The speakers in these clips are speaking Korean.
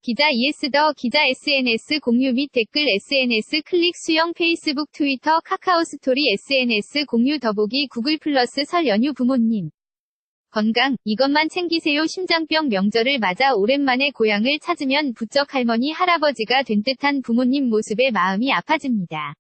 기자 더 기자 SNS 공유 및 댓글 SNS 클릭 수영 페이스북 트위터 카카오 스토리 SNS 공유 더보기 구글 플러스 설 연휴 부모님 건강 이것만 챙기세요. 심장병 명절을 맞아 오랜만에 고향을 찾으면 부쩍 할머니 할아버지가 된 듯한 부모님 모습에 마음이 아파집니다.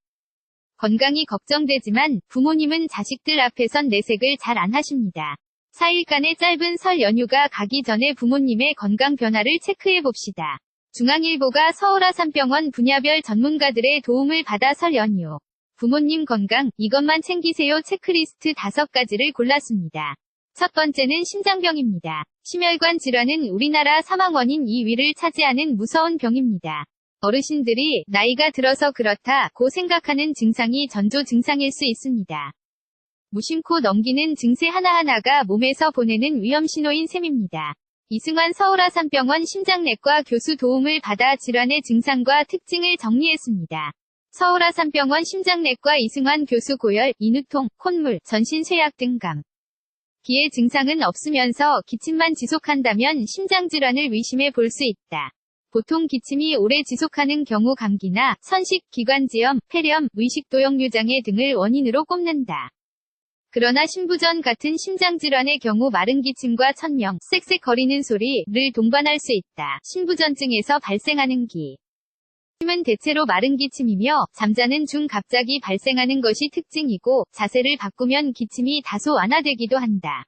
건강이 걱정되지만 부모님은 자식들 앞에선 내색을 잘 안 하십니다. 4일간의 짧은 설 연휴가 가기 전에 부모님의 건강 변화를 체크해봅시다. 중앙일보가 서울아산병원 분야별 전문가들의 도움을 받아 설 연휴 부모님 건강 이것만 챙기세요 체크리스트 5가지를 골랐습니다. 첫 번째는 심장병입니다. 심혈관 질환은 우리나라 사망 원인 2위를 차지하는 무서운 병입니다. 어르신들이 나이가 들어서 그렇다고 생각하는 증상이 전조 증상일 수 있습니다. 무심코 넘기는 증세 하나하나가 몸에서 보내는 위험신호인 셈입니다. 이승환 서울아산병원 심장내과 교수 도움을 받아 질환의 증상과 특징을 정리했습니다. 서울아산병원 심장내과 이승환 교수 고열, 인후통, 콧물, 전신쇠약 등 감, 기의 증상은 없으면서 기침만 지속한다면 심장질환을 의심해 볼 수 있다. 보통 기침이 오래 지속하는 경우 감기나 선식, 기관지염, 폐렴, 의식도역류장애 등을 원인으로 꼽는다. 그러나 심부전 같은 심장질환의 경우 마른 기침과 천명, 쌕쌕 거리는 소리를 동반할 수 있다. 심부전증에서 발생하는 기침은 대체로 마른 기침이며 잠자는 중 갑자기 발생하는 것이 특징이고 자세를 바꾸면 기침이 다소 완화되기도 한다.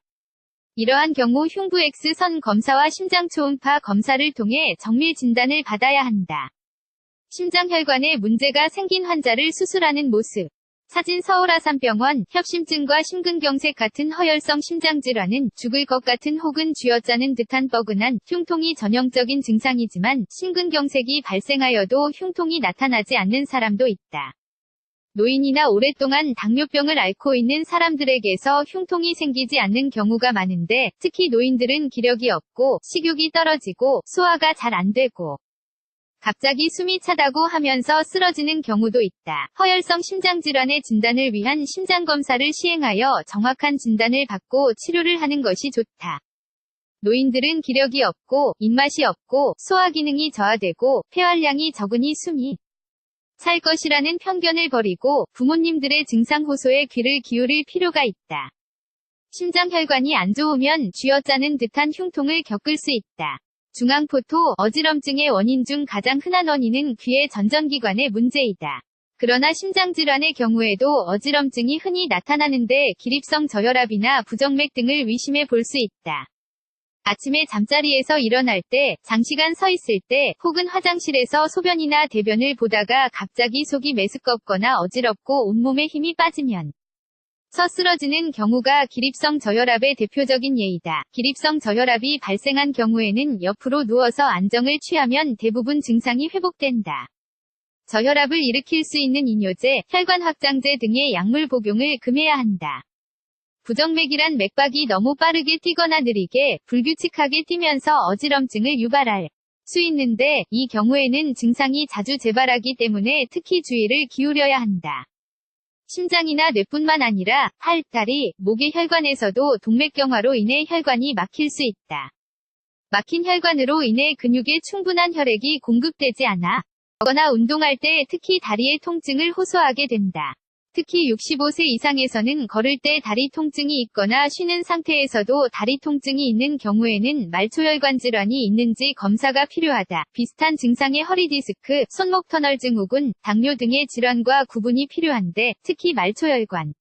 이러한 경우 흉부 X선 검사와 심장 초음파 검사를 통해 정밀 진단을 받아야 한다. 심장혈관에 문제가 생긴 환자를 수술하는 모습. 사진 서울아산병원 협심증과 심근경색 같은 허혈성 심장질환은 죽을 것 같은 혹은 쥐어짜는 듯한 뻐근한 흉통이 전형적인 증상이지만 심근경색이 발생하여도 흉통이 나타나지 않는 사람도 있다. 노인이나 오랫동안 당뇨병을 앓고 있는 사람들에게서 흉통이 생기지 않는 경우가 많은데 특히 노인들은 기력이 없고 식욕이 떨어지고 소화가 잘 안 되고 갑자기 숨이 차다고 하면서 쓰러지는 경우도 있다. 허혈성 심장질환의 진단을 위한 심장검사를 시행하여 정확한 진단을 받고 치료를 하는 것이 좋다. 노인들은 기력이 없고 입맛이 없고 소화기능이 저하되고 폐활량이 적으니 숨이 찰 것이라는 편견을 버리고 부모님들의 증상 호소에 귀를 기울일 필요가 있다. 심장혈관이 안 좋으면 쥐어짜는 듯한 흉통을 겪을 수 있다. 중앙포토 어지럼증의 원인 중 가장 흔한 원인은 귀의 전전기관의 문제이다. 그러나 심장질환의 경우에도 어지럼증이 흔히 나타나는데 기립성 저혈압이나 부정맥 등을 의심해 볼 수 있다. 아침에 잠자리에서 일어날 때, 장시간 서 있을 때, 혹은 화장실에서 소변이나 대변을 보다가 갑자기 속이 메스껍거나 어지럽고 온몸에 힘이 빠지면 쓰러지는 경우가 기립성 저혈압의 대표적인 예이다. 기립성 저혈압이 발생한 경우에는 옆으로 누워서 안정을 취하면 대부분 증상이 회복된다. 저혈압을 일으킬 수 있는 이뇨제, 혈관 확장제 등의 약물 복용을 금해야 한다. 부정맥이란 맥박이 너무 빠르게 뛰거나 느리게, 불규칙하게 뛰면서 어지럼증을 유발할 수 있는데 이 경우에는 증상이 자주 재발하기 때문에 특히 주의를 기울여야 한다. 심장이나 뇌뿐만 아니라 팔, 다리, 목의 혈관에서도 동맥경화로 인해 혈관이 막힐 수 있다. 막힌 혈관으로 인해 근육에 충분한 혈액이 공급되지 않아 걷거나 운동할 때 특히 다리의 통증을 호소하게 된다. 특히 65세 이상에서는 걸을 때 다리 통증이 있거나 쉬는 상태에서도 다리 통증이 있는 경우에는 말초혈관 질환이 있는지 검사가 필요하다. 비슷한 증상의 허리디스크, 손목 터널 증후군, 당뇨 등의 질환과 구분이 필요한데 특히 말초혈관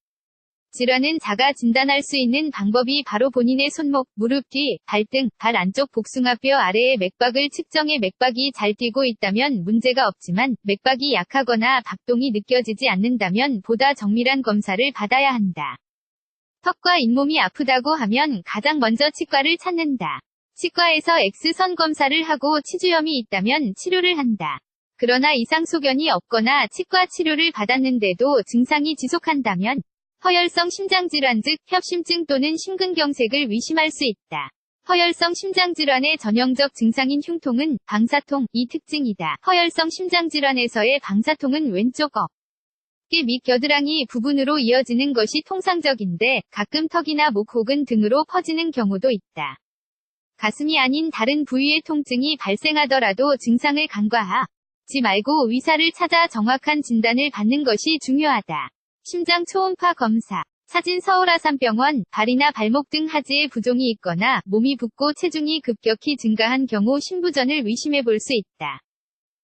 질환은 자가 진단할 수 있는 방법이 바로 본인의 손목, 무릎 뒤, 발등, 발 안쪽 복숭아뼈 아래의 맥박을 측정해 맥박이 잘 뛰고 있다면 문제가 없지만 맥박이 약하거나 박동이 느껴지지 않는다면 보다 정밀한 검사를 받아야 한다. 턱과 잇몸이 아프다고 하면 가장 먼저 치과를 찾는다. 치과에서 X선 검사를 하고 치주염이 있다면 치료를 한다. 그러나 이상 소견이 없거나 치과 치료를 받았는데도 증상이 지속한다면 허혈성 심장질환 즉 협심증 또는 심근경색을 의심할 수 있다. 허혈성 심장질환의 전형적 증상인 흉통은 방사통이 특징이다. 허혈성 심장질환에서의 방사통은 왼쪽 어깨 및 겨드랑이 부분으로 이어지는 것이 통상적인데 가끔 턱이나 목 혹은 등으로 퍼지는 경우도 있다. 가슴이 아닌 다른 부위의 통증이 발생하더라도 증상을 간과하지 말고 의사를 찾아 정확한 진단을 받는 것이 중요하다. 심장 초음파 검사. 사진 서울 아산병원, 발이나 발목 등 하지에 부종이 있거나 몸이 붓고 체중이 급격히 증가한 경우 심부전을 의심해 볼 수 있다.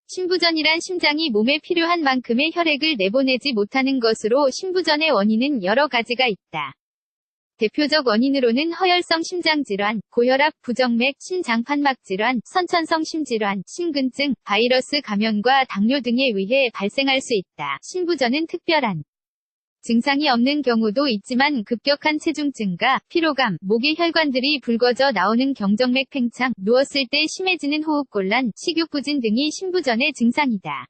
심부전이란 심장이 몸에 필요한 만큼의 혈액을 내보내지 못하는 것으로 심부전의 원인은 여러 가지가 있다. 대표적 원인으로는 허혈성 심장질환, 고혈압, 부정맥, 신장판막질환, 선천성 심질환, 심근증, 바이러스 감염과 당뇨 등에 의해 발생할 수 있다. 심부전은 특별한 증상이 없는 경우도 있지만 급격한 체중 증가, 피로감, 목의 혈관들이 붉어져 나오는 경정맥 팽창, 누웠을 때 심해지는 호흡곤란, 식욕부진 등이 심부전의 증상이다.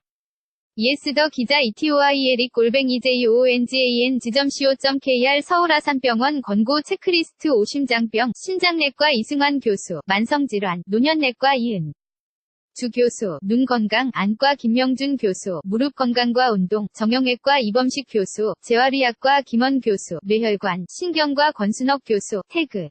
더 기자 etoieric@jongan.co.kr 서울 아산병원 권고 체크리스트 오심장병, 심장내과 이승환 교수, 만성질환, 노년내과 이은 주 교수, 눈건강, 안과 김명준 교수, 무릎건강과 운동, 정형외과 이범식 교수, 재활의학과 김원 교수, 뇌혈관, 신경과 권순옥 교수, 태그